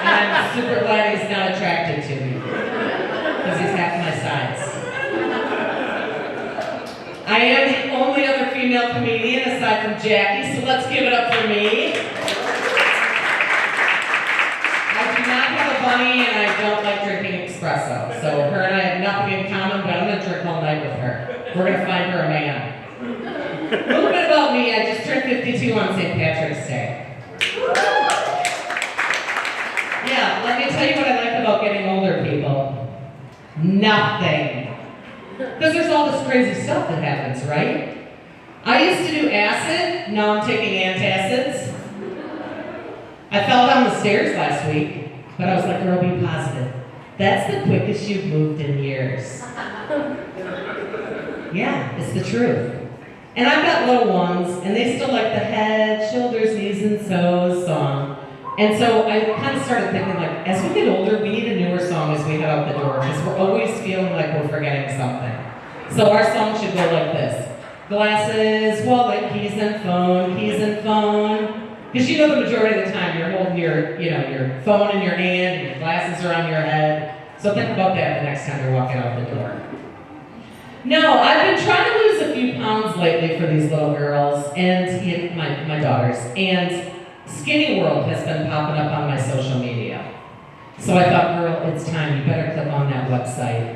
And I'm super glad he's not attracted to me. Because he's half my size. I am the only other female comedian aside from Jackie, so let's give it up for me. I do not have a bunny and I don't like drinking espresso. So her and I have nothing in common, but I'm going to drink all night with her. We're going to find her a man. A little bit about me, I just turned 52 on St. Patrick's Day. Yeah, let me tell you what I like about getting older, people. Nothing. Because there's all this crazy stuff that happens, right? I used to do acid, now I'm taking antacids. I fell down the stairs last week, but I was like, girl, be positive. That's the quickest you've moved in years. Yeah, it's the truth. And I've got little ones, and they still like the head, shoulders, knees, and toes song. And so I kind of started thinking, like, as we get older, we need a newer song as we head out the door, because we're always feeling like we're forgetting something. So our song should go like this. Glasses, wallet, keys, and phone, keys and phone. Because you know the majority of the time you're holding your phone in your hand, and your glasses are on your head. So think about that the next time you're walking out the door. No, I've been trying to lose a few pounds lately for these little girls, and my daughters, and Skinny World has been popping up on my social media. So I thought, girl, it's time. You better click on that website.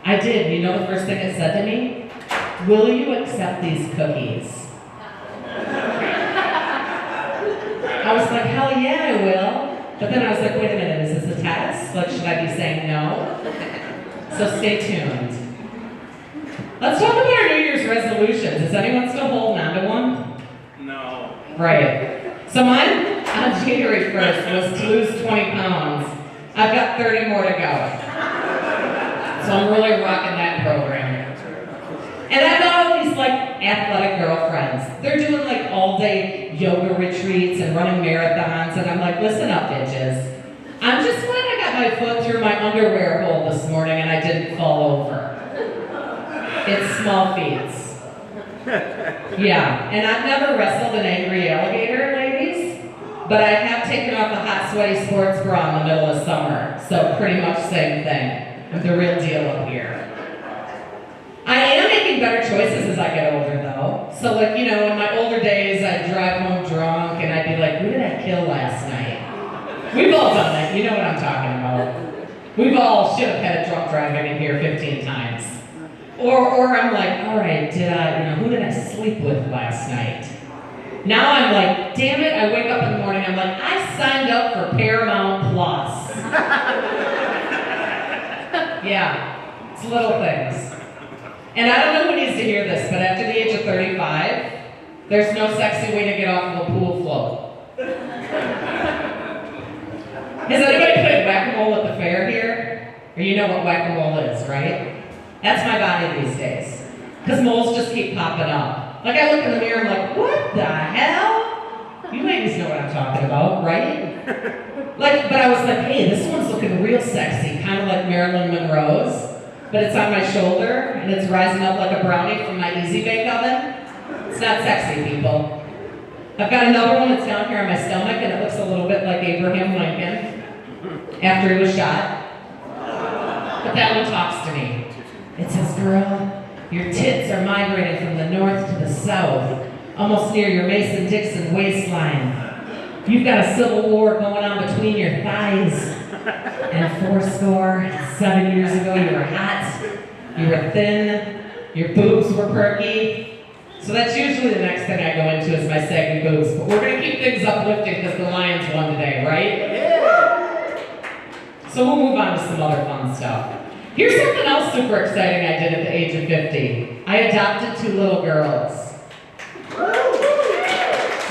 I did. You know the first thing it said to me? Will you accept these cookies? I was like, hell yeah, I will. But then I was like, wait a minute, is this a test? Like, should I be saying no? So stay tuned. Let's talk about our New Year's resolutions. Is anyone still holding on to one? No. Right. So mine on January 1st was to lose 20 pounds. I've got 30 more to go. So I'm really rocking that program. And I've got all these like athletic girlfriends. They're doing like all day yoga retreats and running marathons. And I'm like, listen up, bitches. I'm just glad I got my foot through my underwear hole this morning and I didn't fall over. It's small feats. Yeah, and I've never wrestled an angry alligator, ladies, but I have taken off a hot, sweaty sports bra in the middle of summer, so pretty much same thing. I'm the real deal up here. I am making better choices as I get older, though. So, like, you know, in my older days, I'd drive home drunk, and I'd be like, who did I kill last night? We've all done that. You know what I'm talking about. We've all should have had a drunk driving in here 15 times. Or I'm like, all right, who did I sleep with last night? Now I'm like, damn it, I wake up in the morning, I'm like, I signed up for Paramount Plus. Yeah, it's little things. And I don't know who needs to hear this, but after the age of 35, there's no sexy way to get off of a pool float. Has anybody played whack-a-mole at the fair here? Or you know what whack-a-mole is, right? That's my body these days. Because moles just keep popping up. Like I look in the mirror, I'm like, what the hell? You ladies know what I'm talking about, right? But I was like, hey, this one's looking real sexy, kind of like Marilyn Monroe's. But it's on my shoulder, and it's rising up like a brownie from my Easy Bake Oven. It's not sexy, people. I've got another one that's down here on my stomach, and it looks a little bit like Abraham Lincoln after he was shot. But that one talks to me. It says, girl, your tits are migrating from the north to the south, almost near your Mason-Dixon waistline. You've got a civil war going on between your thighs. And 7 years ago, you were hot, you were thin, your boobs were perky. So that's usually the next thing I go into is my saggy boobs. But we're going to keep things uplifting because the Lions won today, right? Yeah. So we'll move on to some other fun stuff. Here's something else super exciting I did at the age of 50. I adopted 2 little girls.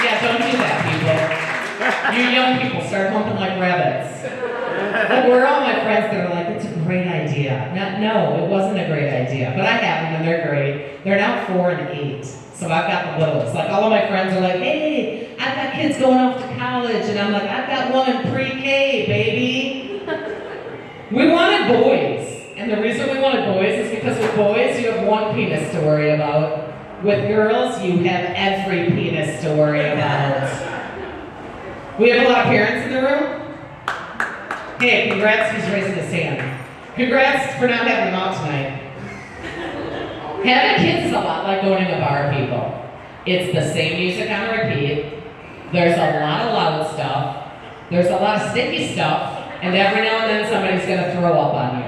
Yeah, don't do that, people. You young people, start humping like rabbits. But we're all my friends that are like, it's a great idea. No, it wasn't a great idea. But I have them and they're great. They're now 4 and 8. So I've got the littles. Like all of my friends are like, hey, I've got kids going off to college. And I'm like, I've got one in pre-K, baby. We wanted boys. And the reason we wanted boys is because with boys, you have one penis to worry about. With girls, you have every penis to worry about. We have a lot of parents in the room. Hey, congrats, he's raising his hand. Congrats for not having them out tonight. Having kids is a lot like going to a bar, people. It's the same music on repeat. There's a lot of loud stuff. There's a lot of sticky stuff. And every now and then somebody's going to throw up on you.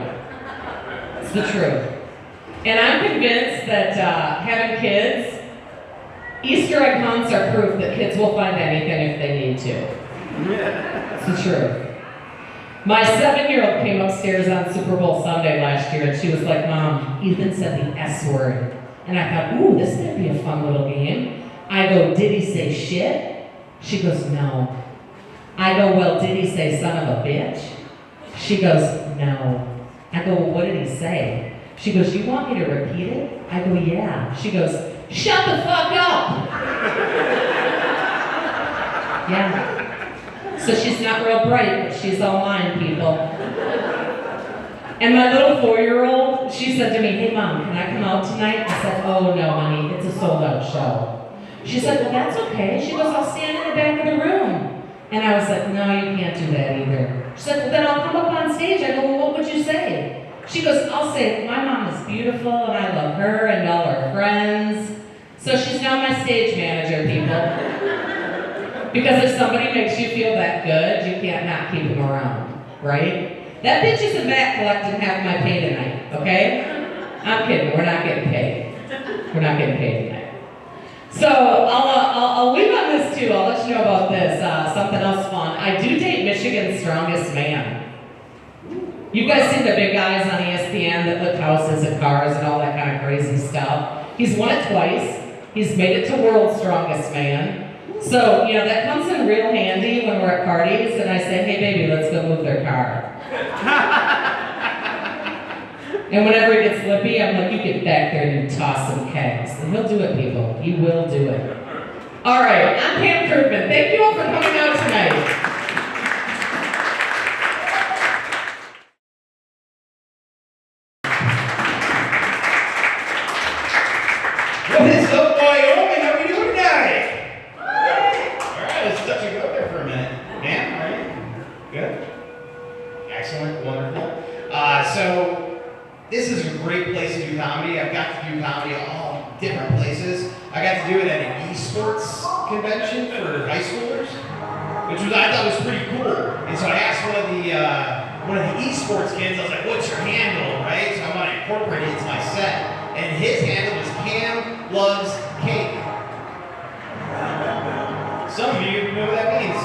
It's the truth. And I'm convinced that having kids, Easter egg hunts are proof that kids will find anything if they need to. It's the truth. My 7-year-old came upstairs on Super Bowl Sunday last year and she was like, Mom, Ethan said the S word. And I thought, ooh, this might be a fun little game. I go, did he say shit? She goes, no. I go, well, did he say son of a bitch? She goes, no. I go, well, what did he say? She goes, you want me to repeat it? I go, yeah. She goes, shut the fuck up! Yeah. So she's not real bright, but she's all mine, people. And my little 4-year-old, she said to me, hey, Mom, can I come out tonight? I said, oh, no, honey, it's a sold-out show. She said, well, that's okay. She goes, I'll stand in the back of the room. And I was like, no, you can't do that either. She said, well, then I'll come up on stage. I go, well, what would you say? She goes, I'll say, my mom is beautiful, and I love her and all her friends. So she's now my stage manager, people. Because if somebody makes you feel that good, you can't not keep them around, right? That bitch isn't back collecting half my pay tonight, okay? I'm kidding, we're not getting paid. We're not getting paid tonight. So I'll leave on this too. I'll let you know about this. Something else fun. I do date Michigan's Strongest Man. You guys see the big guys on ESPN that lift houses and cars and all that kind of crazy stuff. He's won it twice. He's made it to World's Strongest Man. So, you know, that comes in real handy when we're at parties and I say, hey baby, let's go move their car. And whenever he gets lippy, I'm like, you get back there and you toss some kegs. And he'll do it, people. He will do it. All right, I'm Pam Kirkman. Thank you all for coming out tonight. What is up, Wyoming? How are we doing tonight? All right, let's touch and go there for a minute. Ma'am, how are you? Good? Excellent, wonderful. So, this is a great place to do comedy. I've got to do comedy all different places. I got to do it at an esports convention for high schoolers, which I thought was pretty cool. And so I asked one of the esports kids, I was like, what's your handle, right? So I want to incorporate it into my set. And his handle was Cam Loves Cake. Some of you know what that means.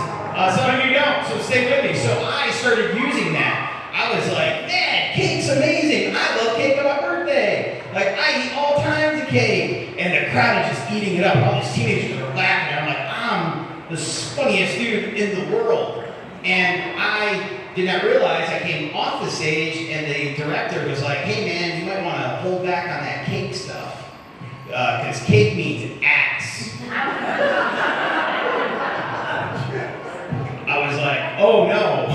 Some of you don't, so stay with me. So I started using that. I was like, man, cake's amazing. I love cake on my birthday. Like, I eat all kinds of cake. And the crowd is just eating it up. All these teenagers are laughing. And I'm like, I'm the funniest dude in the world. And I did not realize I came off the stage and the director was like, hey man, you might want to hold back on that cake stuff. Because cake means ass. I was like, oh no.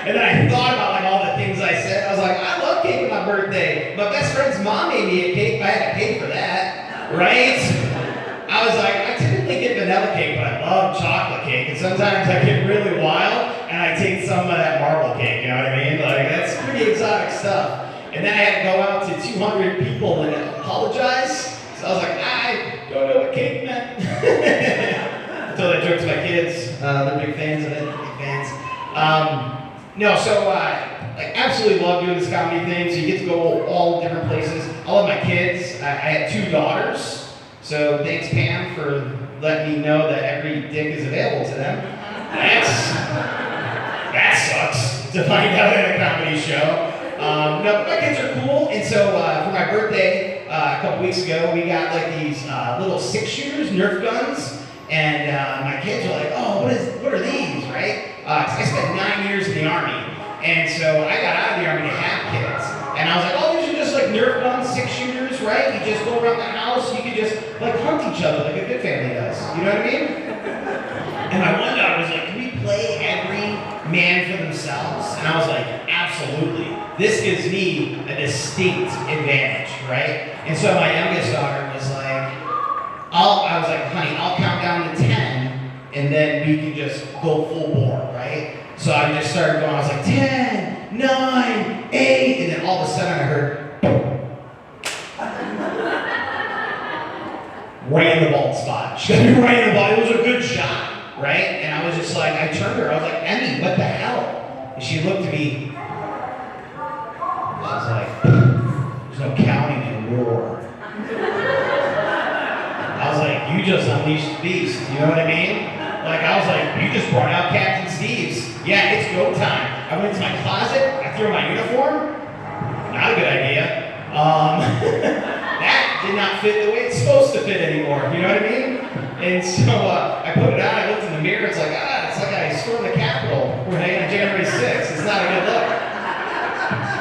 And then I thought about like all the things I said. I was like, I love cake on my birthday. My best friend's mom made me a cake. I had to pay for that, right? I was like, I typically get vanilla cake, but I love chocolate cake. And sometimes I get really wild and I take some of that marble cake, you know what I mean? Like, that's pretty exotic stuff. And then I had to go out to 200 people and apologize. So I was like, I don't know what cake meant. I told that joke to my kids. They're big fans of it, big fans. I absolutely love doing this comedy thing. So you get to go all different places. I love my kids. I had 2 daughters. So thanks, Pam, for letting me know that every dick is available to them. That sucks to find out at a comedy show. No, my kids are cool. And so for my birthday a couple weeks ago, we got like these little 6-shooters, Nerf guns. And my kids were like, oh, what are these, right? 'Cause I spent 9 years in the Army. And so I got out of the Army to have kids. And I was like, oh, these are just like Nerf guns, 6-shooters, right? You just go around the house, you can just like hunt each other like a good family does. You know what I mean? And my one daughter was like, can we play every man for themselves? And I was like, absolutely. This gives me a distinct advantage, right? And so my youngest daughter was like, I was like, honey, I'll count down to 10, and then we can just go full bore, right? So I just started going, I was like, 10, 9, 8, and then all of a sudden I heard, right in the bald spot. She got me right in the bald. It was a good shot, right? And I was just like, I turned to her, I was like, Emmy, what the hell? And she looked at me, she's like, there's no counting in war. I was like, you just unleashed the beast, you know what I mean? Like, I was like, you just brought out Captain Steve's. Yeah, it's go time. I went into my closet, I threw my uniform. Not a good idea. That did not fit the way it's supposed to fit anymore, you know what I mean? And so I put it on, I looked in the mirror, it's like I stormed the Capitol on January 6th. It's not a good look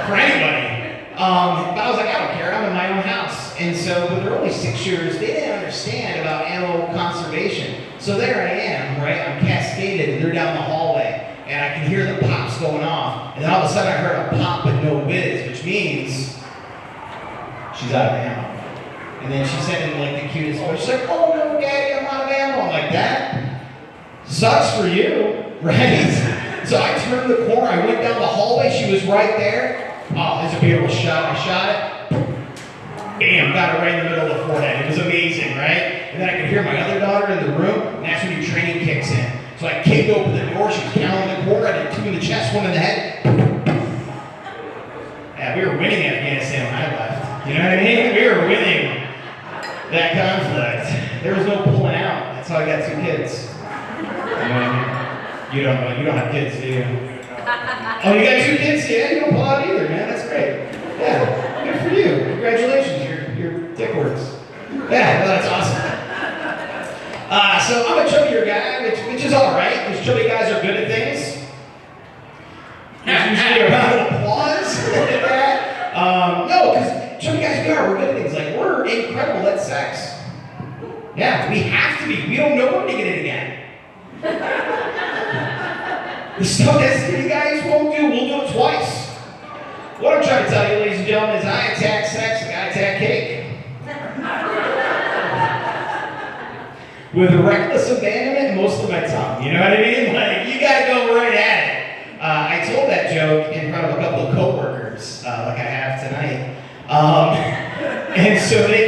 for anybody. But I was like, I don't care, I'm in my own house. And so, but they're only 6 shooters, they didn't understand about ammo conservation. So there I am, right? I'm cascaded, and they're down the hallway, and I can hear the pops going off. And then all of a sudden I heard a pop but no whiz, which means she's out of ammo. And then she said in like the cutest voice, she's like, oh no, Daddy, I'm out of ammo. I'm like, that sucks for you, right? So I turned the corner, I went down the hallway, she was right there. Oh, it's a beautiful shot. I shot it. Bam, got it right in the middle of the forehead. It was amazing, right? And then I could hear my other daughter in the room, and that's when your training kicks in. So I kicked open the door, she was counting the corner, I did 2 in the chest, 1 in the head. Yeah, we were winning Afghanistan when I left. You know what I mean? We were winning that conflict. There was no pulling out. That's how I got 2 kids. You know what I mean? You don't have kids, do you? Oh, you got 2 kids? Yeah, you don't pull out either, man. That's great. Yeah, good for you. Congratulations, your dick works. Yeah, well, that's awesome. So I'm a chubbier guy, which is all right, because chubby guys are good at things. There's usually a round of applause at that. No, because chubby guys, we're good at things. Like, we're incredible at sex. Yeah, we have to be. We don't know when to get it again. The stuff that skinny guys won't do, we'll do it twice. What I'm trying to tell you, ladies and gentlemen, is I attack sex like I attack cake. With reckless abandonment most of my tongue. You know what I mean? Like, you gotta go right at it. I told that joke in front of a couple of coworkers, like I have tonight. And so they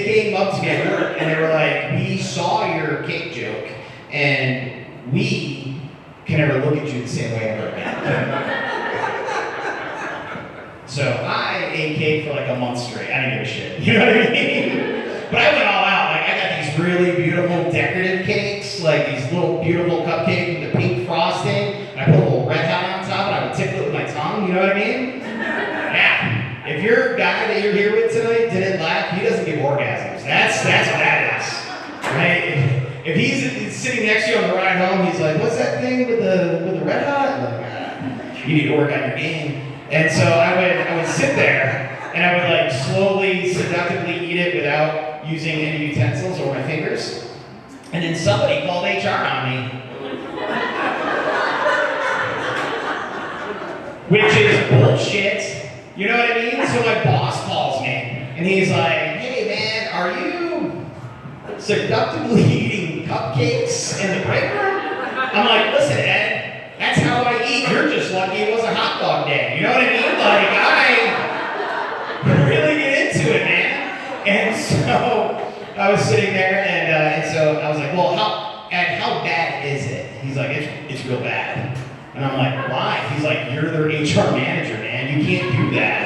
came up to me at work and they were like, we saw your cake joke and we can never look at you the same way ever again. So I ate cake for like a month straight. I didn't give a shit. You know what I mean? But I went all out. Like, I got these really beautiful decorative cakes, like these little beautiful cupcakes with the pink frosting. And I put a little red hot on top and I would tickle it with my tongue. You know what I mean? Yeah. If your guy that you're here with tonight didn't laugh, he doesn't give orgasms. That's what that is. Right? If he's sitting next to you on the ride home, he's like, what's that thing with the red hot? I'm like, you need to work on your game. And so I would sit there and I would like slowly, seductively eat it without using any utensils or my fingers. And then somebody called HR on me. Which is bullshit. You know what I mean? So my boss calls me and he's like, hey man, are you seductively eating cupcakes in the break room? I'm like, listen, Ed, that's how I eat. You're just lucky it was a hot dog day. You know what I mean? Like, I really get into it, man. And so I was sitting there, and so I was like, well, how bad is it? He's like, it's real bad. And I'm like, why? He's like, you're their HR manager, man. You can't do that.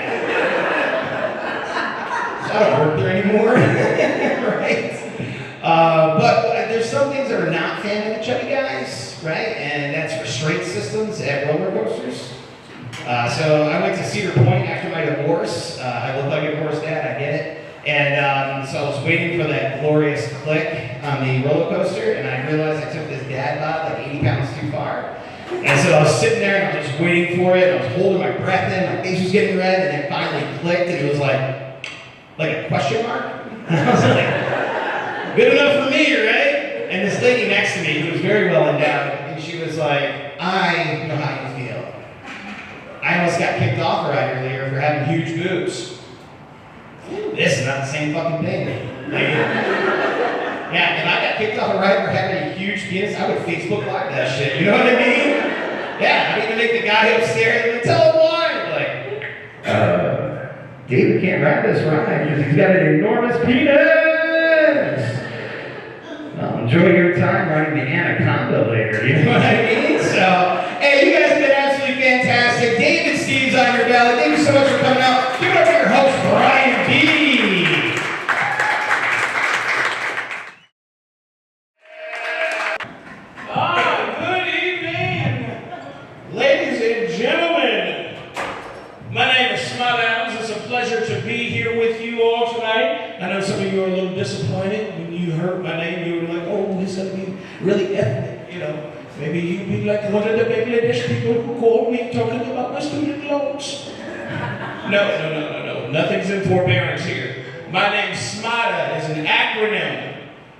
So I don't work there anymore, right? But there's some things that are not fan of the chubby guys, right? And that's restraint systems at roller coasters. So I went to Cedar Point after my divorce. I look like a divorced dad, I get it. And so I was waiting for that glorious click on the roller coaster, and I realized I took this dad bod like 80 pounds too far. And so I was sitting there and I was just waiting for it. I was holding my breath in, my face was getting red, and it finally clicked, and it was like a question mark. And I was like, good enough for me, right? And this lady next to me, who was very well endowed, and she was like, I know how you feel. I almost got kicked off right earlier for having huge boobs. This is not the same fucking thing. Like, yeah, if I got kicked off right for having a huge penis, I would Facebook Live that shit. You know what I mean? Yeah, I mean, to make the guy upstairs and tell him why. Like, David can't ride this ride because he's got an enormous penis. Well, enjoy your time riding the Anaconda later, you know what I mean? So, hey, you guys have been absolutely fantastic. David Steve's on your belly. Thank you so much for coming out. Give it up for your host, Brian B. Good evening, ladies and gentlemen. My name is Smile Adams. It's a pleasure to be here with you all tonight. I know some of you are a little disappointed when you heard my name. You were like, oh, he's going to be really ethnic, you know. Maybe you'd be like one of the Bangladesh people who called me talking about my student loans. No. Nothing's in forbearance here. My name's SMATA. It's an acronym.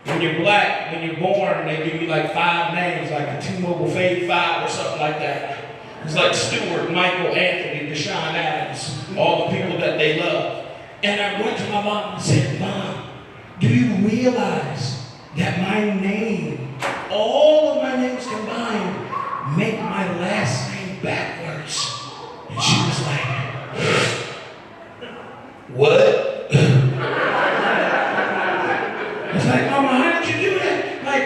When you're black, when you're born, they give you like 5 names, like the T-Mobile Fave 5 or something like that. It's like Stewart, Michael, Anthony, Deshaun Adams, all the people that they love. And I went to my mom and said, Mom, do you realize that my name, all of my names combined, make my last name backwards? And she was like, what? I was like, Mama, how did you do that? Like,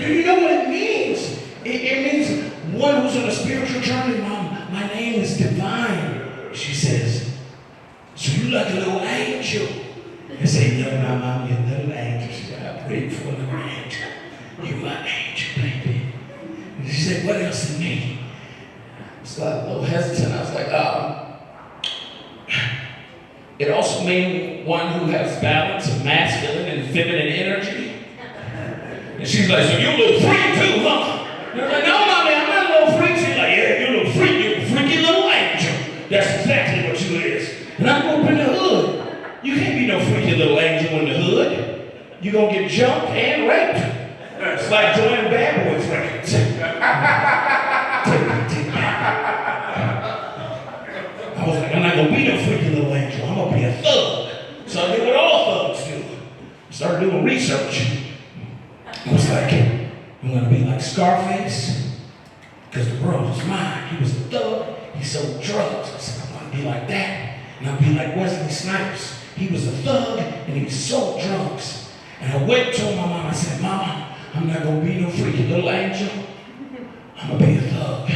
do you know what it means? It means one who's on a spiritual journey, Mom. My name is divine. She says, so you like a little angel? I say, no, Mom, you're a little angel. She said, I prayed for a little angel. You're my angel, baby. And she said, what else it mean? So I was a little hesitant. I was like, it also means one who has balance of masculine and feminine energy. And she's like, so you're a little freak too, huh? And I was like, no, Mommy, I'm not a little freak. She's like, yeah, you're a little freak. You're a freaky little angel. That's exactly what you is. And I grew up in the hood. You can't be no freaky little angel in the hood. You're going to get jumped and raped. It's like joining Bad Boys records. I was like, I'm not going to be no freaky little angel. I'm going to be a thug. So I did what all thugs do. I started doing research. I was like, I'm going to be like Scarface, because the world is mine. He was a thug. He sold drugs. I said, I'm going to be like that. And I'll be like Wesley Snipes. He was a thug, and he sold drugs. And I went and told my mom, I said, Mama, I'm not going to be no freaky little angel. I'm going to be a thug.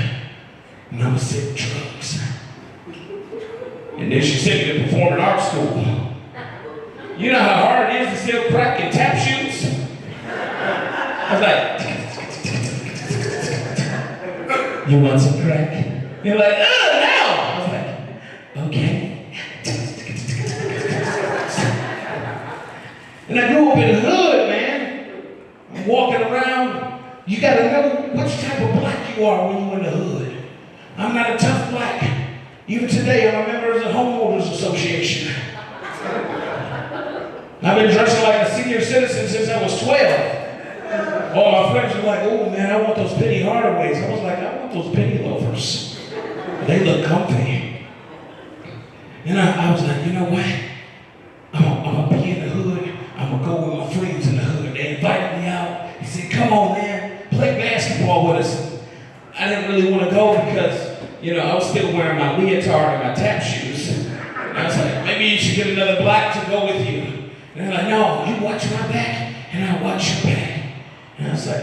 And I'm going to sell drugs. And then she sent me to performing arts school. You know how hard it is to sell crack in tap shoes? I was like, you want some crack? They're like, no! I was like, okay. And I grew up in the hood, man. I'm walking around. You gotta know which type of black you are when you're in the hood. I'm not a tough black. Even today, I'm a member of the Homeowners Association. I've been dressing like a senior citizen since I was 12. All my friends were like, oh man, I want those Penny Hardaways. I was like, I want those penny loafers. They look comfy. And I was like, you know what? I'm gonna be in the hood. I'm gonna go with my friends in the hood. They invited me out. He said, come on man, play basketball with us. I didn't really want to go because, you know, I was still wearing my leotard and my tap shoes. And I was like, maybe you should get another black to go with you. And they're like, no, you watch my back and I'll watch your back. And I was like,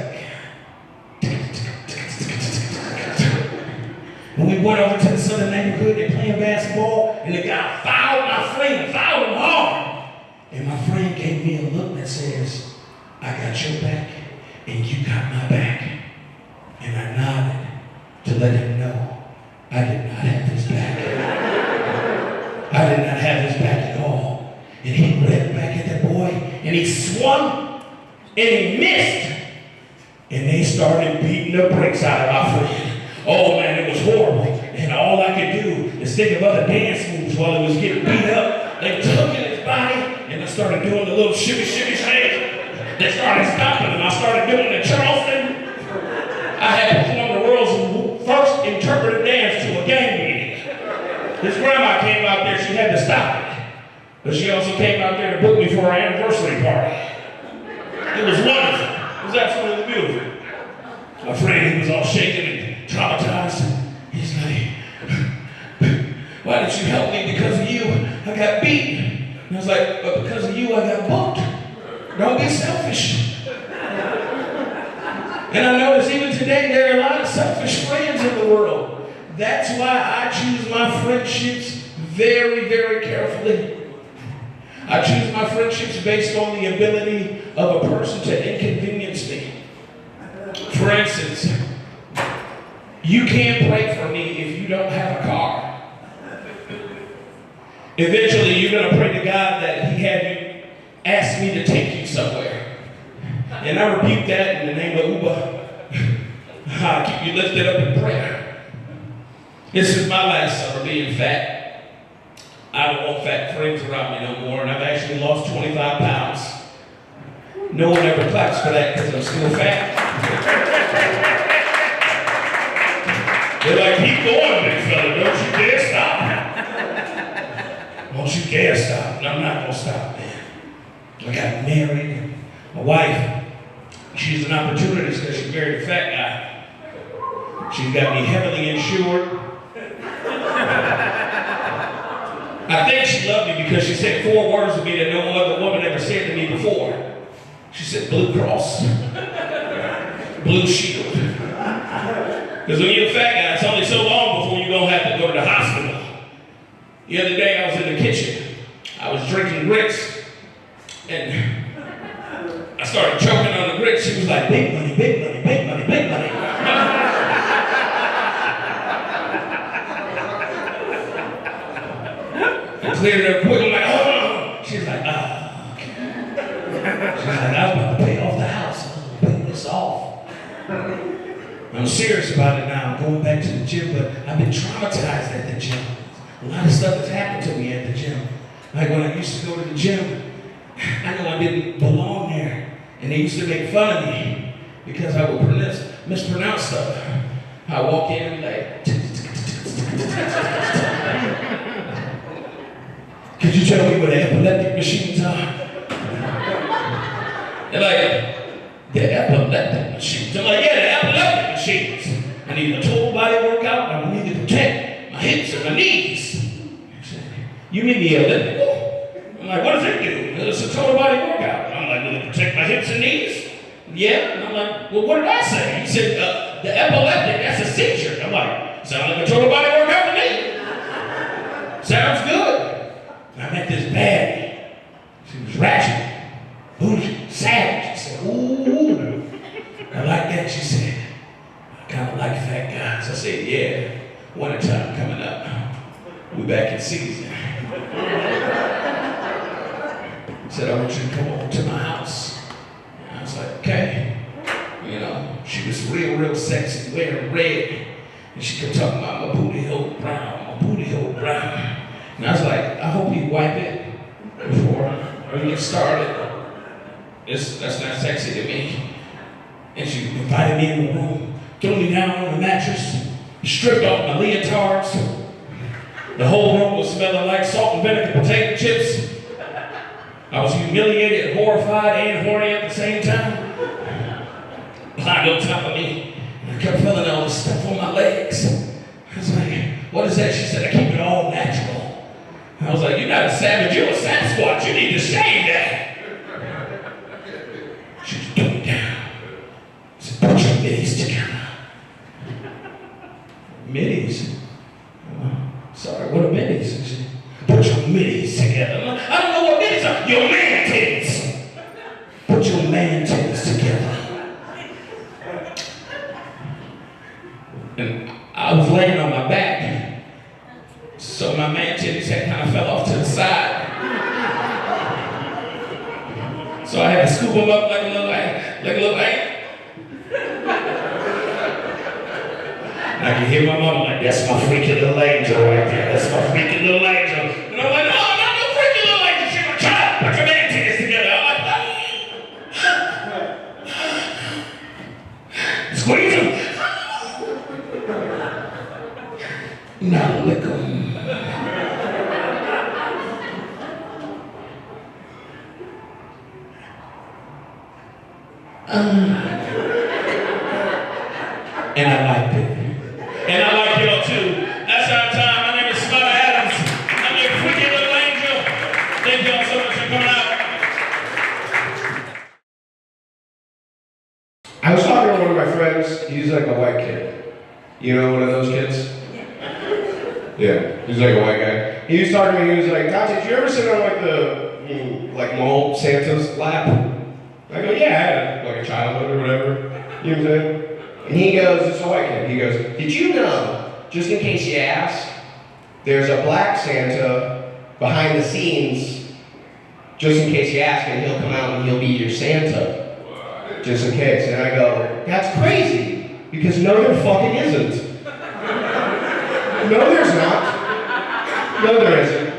when we went over to the southern neighborhood, they're playing basketball, and the guy fouled my friend, fouled him hard. And my friend gave me a look that says, I got your back, and you got my back. And I nodded to let him know I did not have his back. I did not have his back at all. And he ran back at that boy, and he swung, and he missed. And they started beating the brakes out of my friend. Oh man, it was horrible. And all I could do is think of other dance moves while he was getting beat up. They took in his body, and I started doing the little shimmy shake. They started stopping him. I started doing the Charleston. I had performed the world's first interpretive dance to a gang meeting. His grandma came out there, she had to stop it. But she also came out there to book me for our anniversary party. It was wonderful. It was absolutely beautiful. My friend, he was all shaking and traumatized. He's like, why didn't you help me? Because of you, I got beat. And I was like, but because of you, I got booked. Don't be selfish. And I notice even today, there are a lot of selfish friends in the world. That's why I choose my friendships very, very carefully. I choose my friendships based on the ability of a person to inconvenience me. For instance, you can't pray for me if you don't have a car. Eventually, you're going to pray to God that He had you ask me to take you somewhere. And I rebuke that in the name of Uber. I'll keep you lifted up in prayer. This is my last summer being fat. I don't want fat friends around me no more, and I've actually lost 25 pounds. No one ever claps for that because I'm still fat. They're like, keep going, big fella, don't you dare stop. Don't you dare stop. And I'm not going to stop, man. I got married. My wife, she's an opportunist because she married a fat guy. She's got me heavily insured. I think she loved me because she said 4 words to me that no other woman ever said to me before. She said Blue Cross, Blue Shield. Because when you're a fat guy, it's only so long before you're going to have to go to the hospital. The other day I was in the kitchen. I was drinking grits. And I started choking on the grits. She was like, big money, big money, big money, big money. I cleared her quick. I'm like, oh. She's like, okay. She's like, I was about to pay off the house. I was going to pay this off. I'm serious about it now. I'm going back to the gym, but I've been traumatized at the gym. A lot of stuff has happened to me at the gym. Like when I used to go to the gym, I know I didn't belong there. And they used to make fun of me because I would mispronounce stuff. I walk in and be like, could you tell me where the epileptic machines are? They're like, the epileptic machines. I'm like, yeah, the epileptic machines. I need a total body workout. I need to protect my hips and my knees. You mean the elliptical? I'm like, what does it do? It's a total body workout. I'm like, will it protect my hips and knees? Yeah. And I'm like, well, what did I say? He said, the epileptic, that's a seizure. I'm like, sounds like a total body workout to me. Sounds good. And I met this baddie. She was ratchet, bougie, savage. She said, ooh, I like that. She said, I kind of like fat guys. I said, yeah, wintertime coming up. We back in season. Said, I want you to come over to my house. And I was like, okay. You know, she was real sexy, wearing red. And she kept talking about my booty hole brown, my booty hole brown. And I was like, I hope you wipe it before you get started. That's not sexy to me. And she invited me in the room, threw me down on the mattress, stripped off my leotards. The whole room was smelling like salt and vinegar potato chips. I was humiliated, horrified, and horny at the same time. Climbed on top of me, and I kept feeling all this stuff on my legs. I was like, what is that? She said, I keep it all natural. I was like, you're not a savage, you're a Sasquatch. You need to shave that. She was dumbed down. She said, put your middies together. Middies? Sorry, what are middies? She said, put your middies together. I don't know what middies are. Your man titties. Put your man titties together. And I was laying on my back. So my man titties had kind of fell off to the side. So I had to scoop them up like a little ant. I can hear my mama like, that's my freaky little angel right there. That's my freaky little angel. And I'm like, no, I'm not no freaky little angel. She's my child. Put your man titties together. I'm like, squeeze them. Now lick them. And I liked it. Part 2. That's our time. My name is Scott Adams. I'm your freaky little angel. Thank y'all so much for coming out. I was talking to one of my friends. He's like a white kid. You know, one of those kids? Yeah, he's like a white guy. He was talking to me, he was like, Dante, did you ever sit on like the, like mole Santa's lap? I go, yeah, I had like a childhood or whatever. You know what I'm saying? And he goes, it's a white kid, he goes, did you know, just in case you ask, there's a black Santa behind the scenes, just in case you ask, and he'll come out and he'll be your Santa. Just in case. And I go, that's crazy, because no, there fucking isn't. No, there's not. No, there isn't.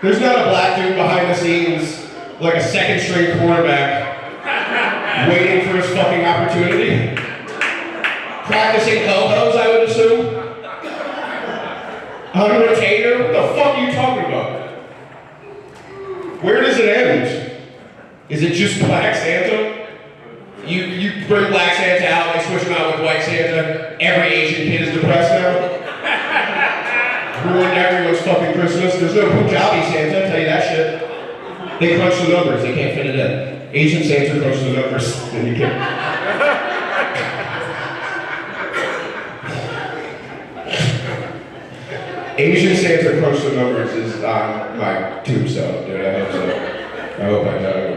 There's not a black dude behind the scenes, like a second string quarterback, waiting for his fucking opportunity. Practicing ho-hos, I would assume. On a retainer? What the fuck are you talking about? Where does it end? Is it just black Santa? You bring black Santa out, they switch him out with white Santa, every Asian kid is depressed now? Ruined everyone's fucking Christmas. There's no Punjabi Santa, I'll tell you that shit. They crunch the numbers, they can't fit it in. Asian Santa crunch the numbers, and you can't. Asian Santa crunch the numbers is on my tombstone, dude. I hope so. I hope I die.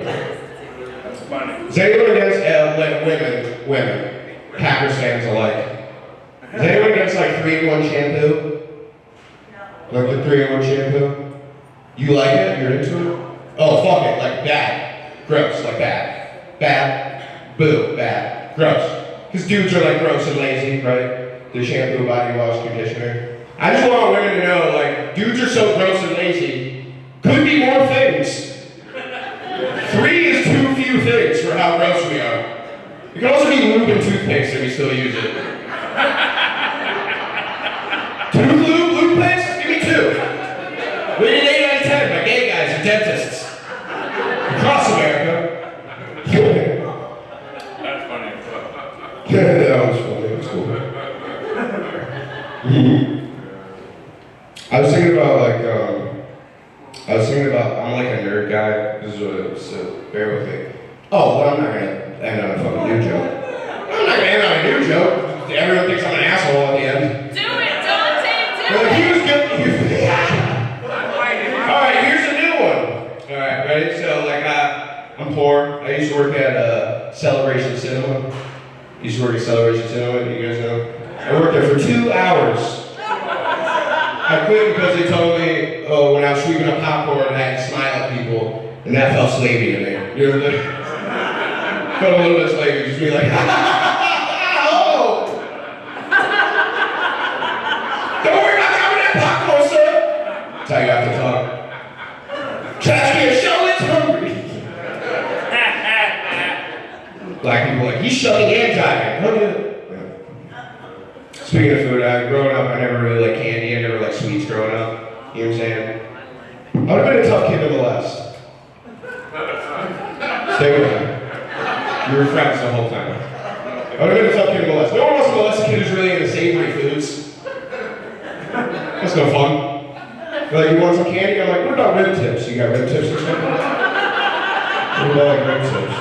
That's funny. Is anyone against women, Packers fans alike? Is anyone against like 3-in-1 shampoo? Like the 3-in-1 shampoo? You like it? You're into it? Oh, fuck it. Like bad. Gross. Like bad. Bad. Boo. Bad. Gross. Because dudes are like gross and lazy, right? The shampoo, body wash, conditioner. I just want women to know, like, dudes are so gross and lazy. Could be more things. 3 is too few things for how gross we are. It can also be lube and toothpaste and we still use it. Tooth lube, lube paste? Give me 2. We need 8 out of 10 by gay guys and dentists. Across America. That's funny. Yeah, that was funny. That was cool. I was thinking about, I'm like a nerd guy. This is what it was, so bear with me. Oh, well, I'm not gonna end on a fucking new joke. I'm not gonna end on a new joke. Everyone thinks I'm an asshole at the end. Do it, Dante, do it! He was good. Alright, here's a new one. Alright, ready? So, like, I'm poor. I used to work at Celebration Cinema. You guys know? I worked there for 2 hours. I quit because they told me, oh, when I was sweeping up popcorn, I had to smile at people, and that felt slavey to me. You know what I mean? Felt a little bit slavey, just be like, oh! Don't worry about coming that popcorn, sir! That's how you have to talk. Trash can, Charlotte's hungry! Black people like, he's shucking and driving. Oh, yeah. Speaking of food, growing up, I never really liked candy. I never liked sweets growing up. You know what I'm saying? I would have been a tough kid to molest. Stay with me. You were friends the whole time. I would have been a tough kid to molest. No one wants to molest a kid who's really into savory foods. That's no fun. They're like, you want some candy? I'm like, what about rib tips? You got rib tips or something? What about like rib tips?